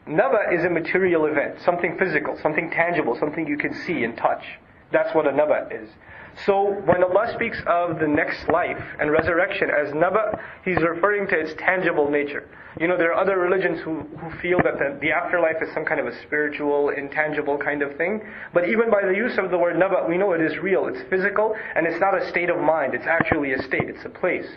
Naba is a material event, something physical, something tangible, something you can see and touch. That's what a Naba is. So when Allah speaks of the next life and resurrection as Naba, He's referring to its tangible nature. There are other religions who feel that the afterlife is some kind of a spiritual, intangible kind of thing. But even by the use of the word Naba, we know it is real, it's physical, and it's not a state of mind, it's actually a state, it's a place.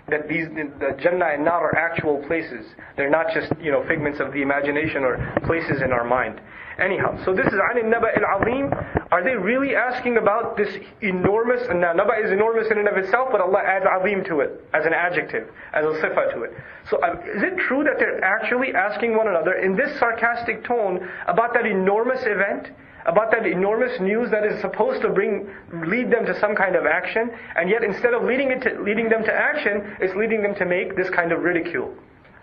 That the Jannah and Nar are actual places. They're not just, figments of the imagination or places in our mind. Anyhow, so this is عَنِ النَّبَإِ الْعَظِيمِ. Are they really asking about this enormous, and now Naba is enormous in and of itself, but Allah adds azim to it, as an adjective, as a sifa to it. So is it true that they're actually asking one another in this sarcastic tone about that enormous event? About that enormous news that is supposed to lead them to some kind of action, and yet instead of leading them to action, it's leading them to make this kind of ridicule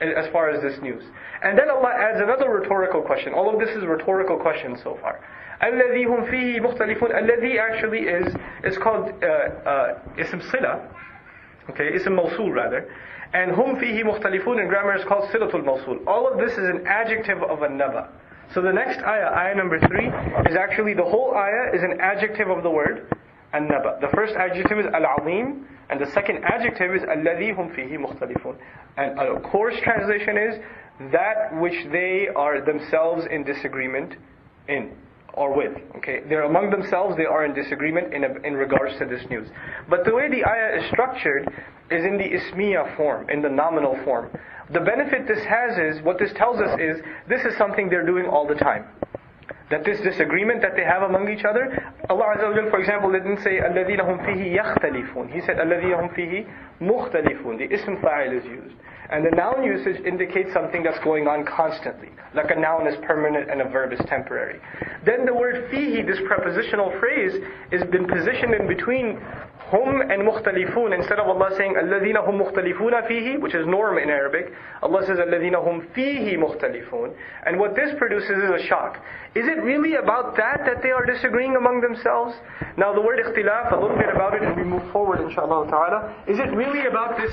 as far as this news. And then Allah adds another rhetorical question. All of this is rhetorical questions so far. الَّذِي هُمْ فِيهِ مُخْتَلِفُونَ. الَّذِي actually is called ism sila, okay, ism mawsul rather, and hum fihi mukhtalifun in grammar is called silatul mawsul. All of this is an adjective of a naba. So the next ayah number 3, is actually the whole ayah is an adjective of the word an-naba. The first adjective is al-azim, and the second adjective is alladhi hum fihi mukhtalifun. And a coarse translation is that which they are themselves in disagreement in or with. Okay, they're among themselves, they are in disagreement in regards to this news. But the way the ayah is structured is in the ismiya form, in the nominal form. The benefit this has is, what this tells us is, this is something they're doing all the time. That this disagreement that they have among each other, Allah Azza wa Jal, for example, didn't say الَّذِينَ هُمْ فِيهِ يَخْتَلِفُونَ. He said الَّذِينَ هُمْ فِيهِ مُخْتَلِفُونَ. The ism fa'il is used. And the noun usage indicates something that's going on constantly. Like a noun is permanent and a verb is temporary. Then the word fihi, this prepositional phrase, has been positioned in between hum and mukhtalifun. Instead of Allah saying الَّذِينَ هُمْ مُخْتَلِفُونَ فِيهِ, which is norm in Arabic, Allah says الَّذِينَ هُمْ فِيهِ مُخْتَلِفُونَ. And what this produces is a shock. Is it really about that they are disagreeing among themselves? Now the word ikhtilaf, a little bit about it and we move forward inshaAllah ta'ala. Is it really about this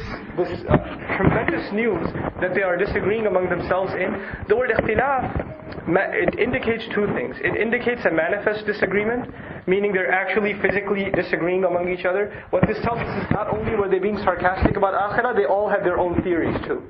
tremendous news that they are disagreeing among themselves in? The word ikhtilaf, it indicates two things. It indicates a manifest disagreement, meaning they're actually physically disagreeing among each other. What this tells us is not only were they being sarcastic about akhirah, they all had their own theories too.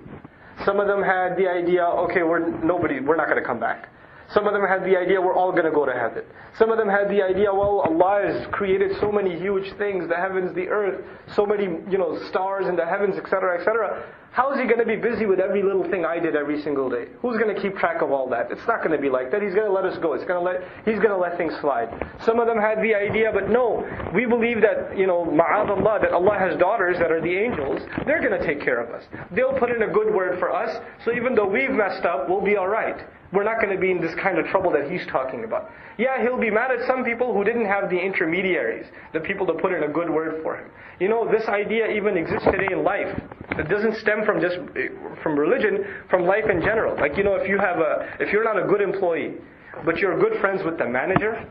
Some of them had the idea, okay, we're not going to come back. Some of them had the idea we're all going to go to heaven. Some of them had the idea, well, Allah has created so many huge things, the heavens, the earth, so many, stars in the heavens, etc., etc. How is He going to be busy with every little thing I did every single day? Who's going to keep track of all that? It's not going to be like that. He's going to let us go. He's going to let things slide. Some of them had the idea, but no, we believe that, ma'ad Allah, that Allah has daughters that are the angels. They're going to take care of us. They'll put in a good word for us, so even though we've messed up, we'll be alright. We're not going to be in this kind of trouble that he's talking about. Yeah, he'll be mad at some people who didn't have the intermediaries, the people to put in a good word for him. This idea even exists today in life. It doesn't stem from just from religion, from life in general. Like, if you're not a good employee, but you're good friends with the manager,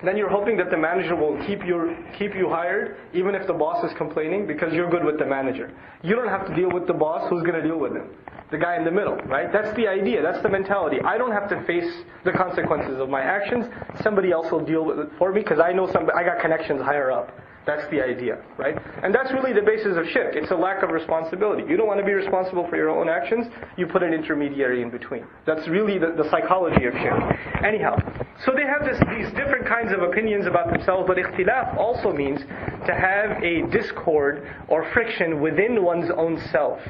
then you're hoping that the manager will keep you hired, even if the boss is complaining, because you're good with the manager. You don't have to deal with the boss. Who's going to deal with him? The guy in the middle, right? That's the idea. That's the mentality. I don't have to face the consequences of my actions. Somebody else will deal with it for me because I got connections higher up. That's the idea, right? And that's really the basis of shirk. It's a lack of responsibility. You don't want to be responsible for your own actions. You put an intermediary in between. That's really the psychology of shirk. Anyhow, so they have these different kinds of opinions about themselves, but ikhtilaf also means to have a discord or friction within one's own self.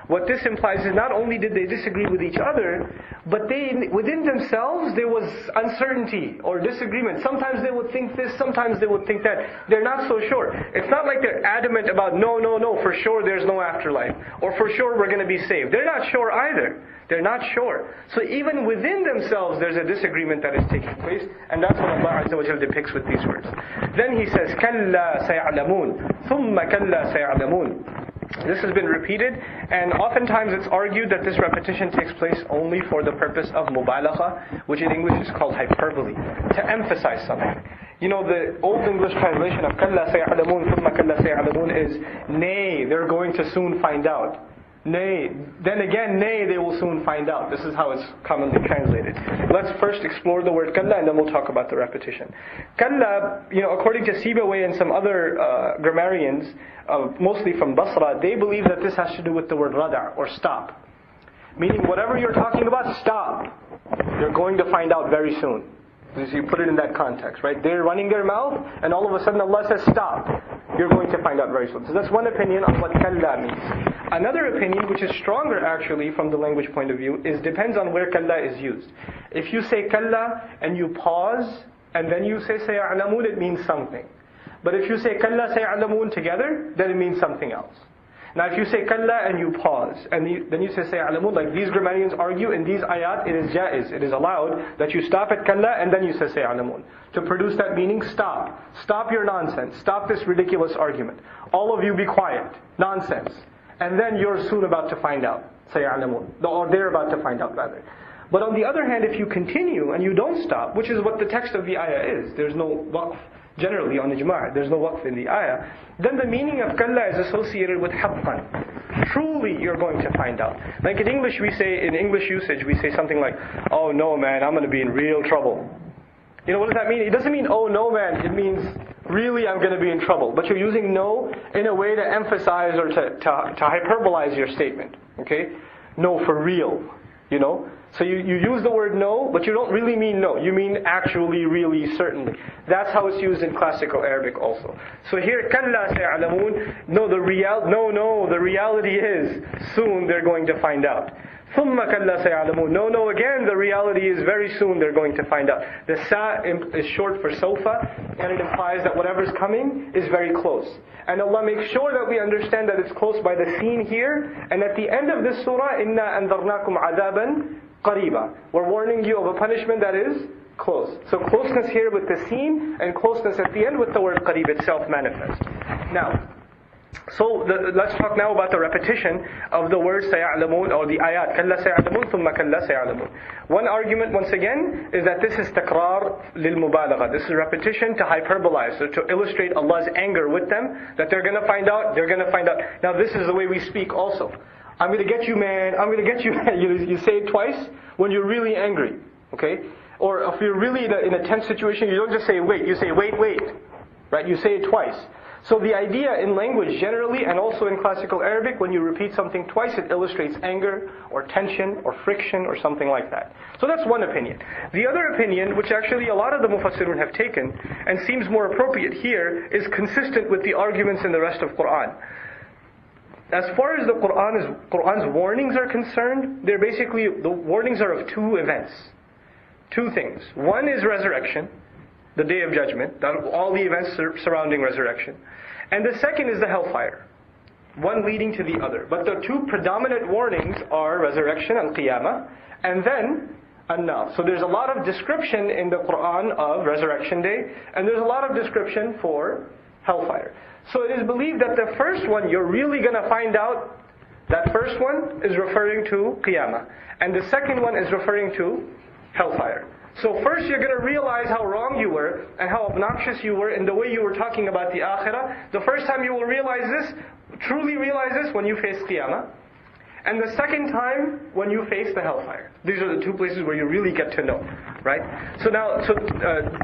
What this implies is not only did they disagree with each other, but within themselves there was uncertainty or disagreement. Sometimes they would think this, sometimes they would think that. They're not so sure. It's not like they're adamant about no, for sure there's no afterlife, or for sure we're going to be saved. They're not sure either. They're not sure. So even within themselves there's a disagreement that is taking place, and that's what Allah Azza wa Jalla depicts with these words. Then He says, كَلَّا سَيَعْلَمُونَ ثُمَّ كَلَّا سَيَعْلَمُونَ. This has been repeated, and oftentimes it's argued that this repetition takes place only for the purpose of mubalagha, which in English is called hyperbole, to emphasize something. The Old English translation of كَلَّا سَيَعْلَمُونَ ثُمَّ كَلَّا سَيَعْلَمُونَ is, nay, they're going to soon find out. Nay. Then again, nay, they will soon find out. This is how it's commonly translated. Let's first explore the word kalla and then we'll talk about the repetition. Kalla, according to Sibawayh and some other grammarians, mostly from Basra, they believe that this has to do with the word rada' or stop. Meaning whatever you're talking about, stop. You're going to find out very soon. So you put it in that context, right? They're running their mouth and all of a sudden Allah says stop. You're going to find out very soon. So that's one opinion on what kalla means. Another opinion, which is stronger actually from the language point of view, is depends on where kalla is used. If you say kalla and you pause and then you say saya'lamun, it means something. But if you say kalla saya'lamun together, then it means something else. Now if you say kalla and you pause and then you say saya'lamun, like these grammarians argue in these ayat, it is jaiz, it is allowed that you stop at kalla and then you say saya'lamun. To produce that meaning, stop. Stop your nonsense. Stop this ridiculous argument. All of you be quiet. Nonsense. And then you're soon about to find out. Saya'lamun. Or they're about to find out rather. But on the other hand, if you continue and you don't stop, which is what the text of the ayah is, there's no waqf. Generally on ijma', there's no waqf in the ayah. Then the meaning of kalla is associated with haqqan. Truly you're going to find out. Like in English usage, we say something like, oh no man, I'm going to be in real trouble. What does that mean? It doesn't mean, oh no man, it means really I'm going to be in trouble. But you're using no in a way to emphasize or to hyperbolize your statement. Okay? No, for real. So you use the word no, but you don't really mean no. You mean actually, really, certainly. That's how it's used in classical Arabic also. So here, kalla say'alamun, no, the reality is, soon they're going to find out. Thumma kalla say'alamun, no, again, the reality is very soon they're going to find out. The sa is short for sofa, and it implies that whatever's coming is very close. And Allah makes sure that we understand that it's close by the scene here. And at the end of this surah, inna anzarnakum adaban qariba. We're warning you of a punishment that is close. So closeness here with the scene and closeness at the end with the word qarib itself manifest. Now, let's talk now about the repetition of the word saya'lamun or the ayat. Kalla saya'lamun, thumma kalla saya'lamun. One argument once again is that this is takrar lil mubalagha. This is repetition to hyperbolize, so to illustrate Allah's anger with them, that they're going to find out, Now this is the way we speak also. I'm going to get you man, I'm going to get you man. You say it twice when you're really angry. Okay? Or if you're really in a tense situation, you don't just say wait, you say wait. Right? You say it twice. So the idea in language generally, and also in classical Arabic, when you repeat something twice, it illustrates anger, or tension, or friction, or something like that. So that's one opinion. The other opinion, which actually a lot of the Mufassirun have taken, and seems more appropriate here, is consistent with the arguments in the rest of Qur'an. As far as the Qur'an's warnings are concerned, the warnings are of two events. Two things. One is resurrection, the Day of Judgment, all the events surrounding resurrection. And the second is the hellfire, one leading to the other. But the two predominant warnings are resurrection and qiyamah, and then an-nar. So there's a lot of description in the Qur'an of resurrection day, and there's a lot of description for hellfire. So it is believed that the first one, you're really going to find out, that first one is referring to qiyamah, and the second one is referring to hellfire. So first you're going to realize how wrong you were and how obnoxious you were in the way you were talking about the akhirah. The first time you will truly realize this, when you face qiyamah. And the second time, when you face the hellfire. These are the two places where you really get to know. Right? So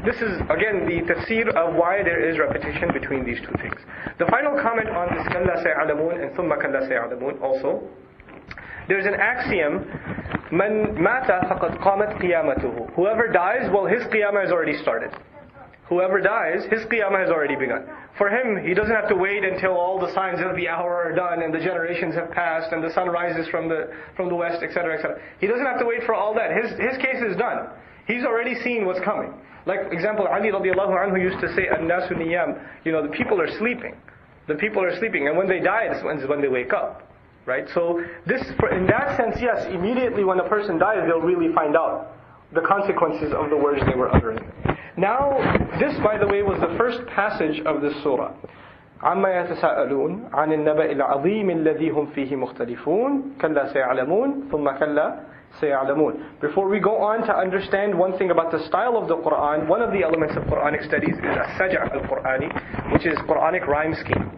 this is again the tafsir of why there is repetition between these two things. The final comment on this kalla say'alamun and thumma kalla say'alamun also. There's an axiom, man mata faqad qamat qiyamatuhu. Whoever dies, well, his qiyamah has already started. Whoever dies, his qiyamah has already begun. For him, he doesn't have to wait until all the signs of the hour are done and the generations have passed and the sun rises from the west, etc., etc. He doesn't have to wait for all that. His case is done. He's already seen what's coming. Like example, Ali radiallahu anhu used to say, "An-nasu niyam." The people are sleeping. The people are sleeping, and when they die, this is when they wake up. Right? So in that sense, yes, immediately when a person dies, they'll really find out the consequences of the words they were uttering. Now, this, by the way, was the first passage of this surah. عَمَّا يَتَسَاءَلُونَ عَنِ النَّبَإِ الْعَظِيمِ الَّذِي هُمْ فِيهِ مُخْتَلِفُونَ كَلَّا سَيَعْلَمُونَ ثُمَّ كَلَّا سَيَعْلَمُونَ. Before we go on to understand one thing about the style of the Qur'an, one of the elements of Qur'anic studies is as-Saj'a al-Qur'ani, which is Qur'anic rhyme scheme.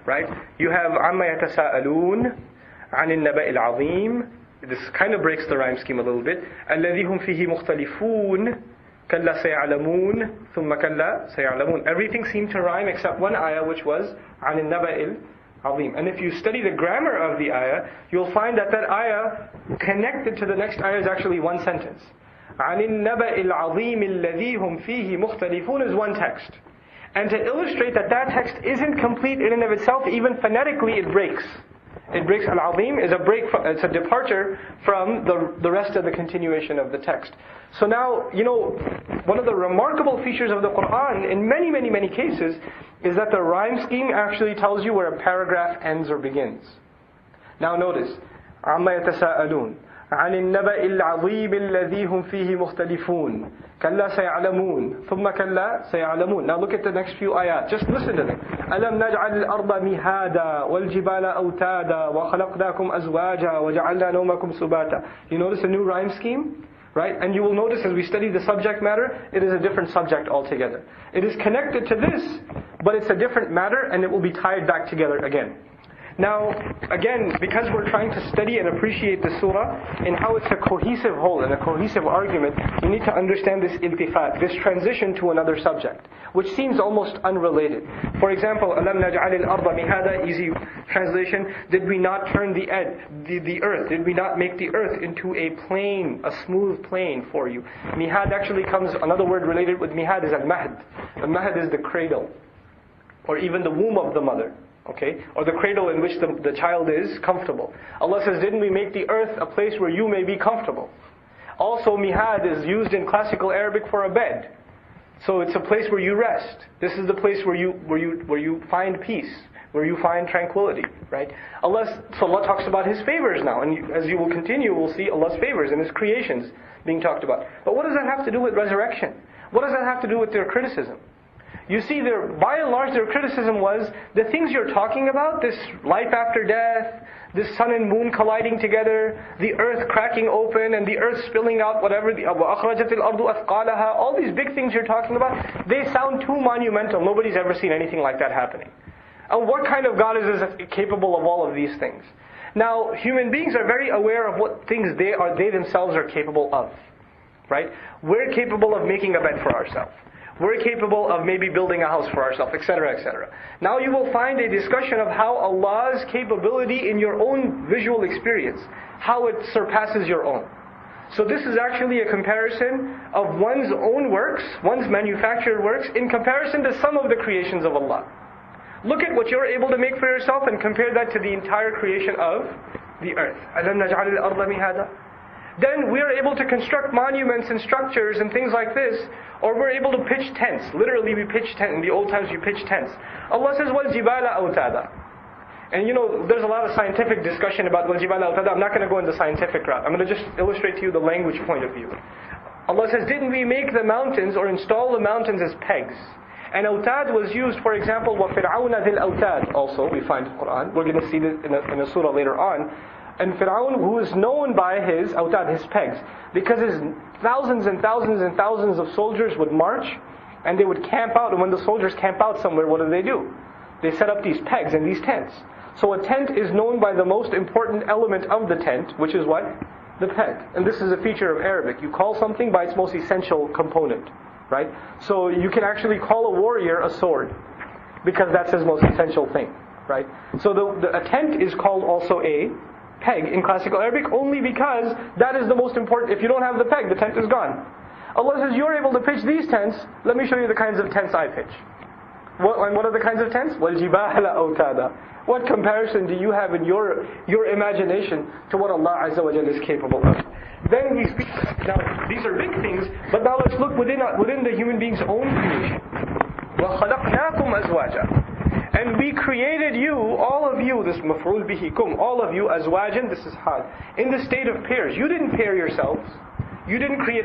Right? You have عَمَّا يَتَسَاءَلُونَ عن النبأ العظيم. This kind of breaks the rhyme scheme a little bit. الذي هم فيه مختلفون كلا سيعلمون ثم كلا سيعلمون. Everything seemed to rhyme except one ayah, which was عن النبأ العظيم. And if you study the grammar of the ayah, you'll find that that ayah connected to the next ayah is actually one sentence. عن النبأ العظيم الذي هم فيه مختلفون is one text. And to illustrate that that text isn't complete in and of itself, even phonetically it breaks. It breaks. Al-Azim is a break from, it's a departure from the rest of the continuation of the text. So now, one of the remarkable features of the Quran in many, many, many cases is that the rhyme scheme actually tells you where a paragraph ends or begins. Now notice, عَمَّا يَتَسَاءَلُونَ عَنِ النَّبَإِ الْعَظِيمِ الَّذِي هُمْ فِيهِ مُخْتَلِفُونَ كَلَّا سَيَعْلَمُونَ ثُمَّ كَلَّا سَيَعْلَمُونَ. Now look at the next few ayat. Just listen to them. أَلَمْ نَجْعَلِ الْأَرْضَ مِهَادًا وَالْجِبَالَ أَوْتَادًا وَخَلَقْنَاكُمْ أَزْوَاجًا وَجَعَلْنَا نَوْمَكُمْ سُبَاتًا. You notice a new rhyme scheme? Right? And you will notice as we study the subject matter, it is a different subject altogether. It is connected to this, but it's a different matter, and it will be tied back together again. Now, again, because we're trying to study and appreciate the surah and how it's a cohesive whole and a cohesive argument, you need to understand this iltifat, this transition to another subject, which seems almost unrelated. For example, أَلَمْ نَجْعَلِ الْأَرْضَ مِهَادًا, easy translation, did we not turn the earth, did we not make the earth into a plain, a smooth plain for you? Mihad actually comes, another word related with mihad is al-mahd. Al-mahd is the cradle, or even the womb of the mother. Okay? Or the cradle in which the child is comfortable. Allah says, didn't we make the earth a place where you may be comfortable? Also, mihad is used in classical Arabic for a bed. So it's a place where you rest. This is the place where you find peace, where you find tranquility, right? So Allah talks about His favors now, and as you will continue, we'll see Allah's favors and His creations being talked about. But what does that have to do with resurrection? What does that have to do with their criticism? You see, by and large, their criticism was the things you're talking about, this life after death, this sun and moon colliding together, the earth cracking open and the earth spilling out whatever, وَأَخْرَجَتِ الْأَرْضُ أَثْقَالَهَا, all these big things you're talking about, they sound too monumental. Nobody's ever seen anything like that happening. And what kind of God is capable of all of these things? Now, human beings are very aware of what things they themselves are capable of. Right? We're capable of making a bed for ourselves. We're capable of maybe building a house for ourselves, etc., etc. Now you will find a discussion of how Allah's capability in your own visual experience, how it surpasses your own. So this is actually a comparison of one's own works, one's manufactured works, in comparison to some of the creations of Allah. Look at what you're able to make for yourself and compare that to the entire creation of the earth. أَلَمْ نَجْعَلِ الْأَرْضَ مِهَادًا. Then we are able to construct monuments and structures and things like this, or we're able to pitch tents. Literally we pitch tents. In the old times you pitch tents. Allah says, وَالْجِبَالَ أَوْتَادًا. And there's a lot of scientific discussion about وَالْجِبَالَ أَوْتَادًا. I'm not going to go into the scientific route. I'm going to just illustrate to you the language point of view. Allah says, didn't we make the mountains or install the mountains as pegs? And awtad was used, for example, وَفِرْعَوْنَ ذِي الْأَوْتَادِ also, we find in the Quran. We're going to see this in a surah later on. And Fir'aun, who is known by his awtad, his pegs, because his thousands and thousands and thousands of soldiers would march, and they would camp out, and when the soldiers camp out somewhere, what do? They set up these pegs and these tents. So a tent is known by the most important element of the tent, which is what? The peg. And this is a feature of Arabic. You call something by its most essential component, right? So you can actually call a warrior a sword, because that's his most essential thing, right? So a tent is called also a peg in classical Arabic only because that is the most important. If you don't have the peg, the tent is gone. Allah says, you're able to pitch these tents. Let me show you the kinds of tents I pitch. What are the kinds of tents? وَالْجِبَالَ أَوْتَادًا. What comparison do you have in your imagination to what Allah Azza wa Jalla is capable of? Then we speak. Now, these are big things, but now let's look within the human being's own creation. وَخَلَقْنَاكُمْ أَزْوَاجًا. And we created you, all of you, this maf'ul bihi kum, all of you, azwajan, this is hal, in the state of pairs. You didn't pair yourselves. You didn't create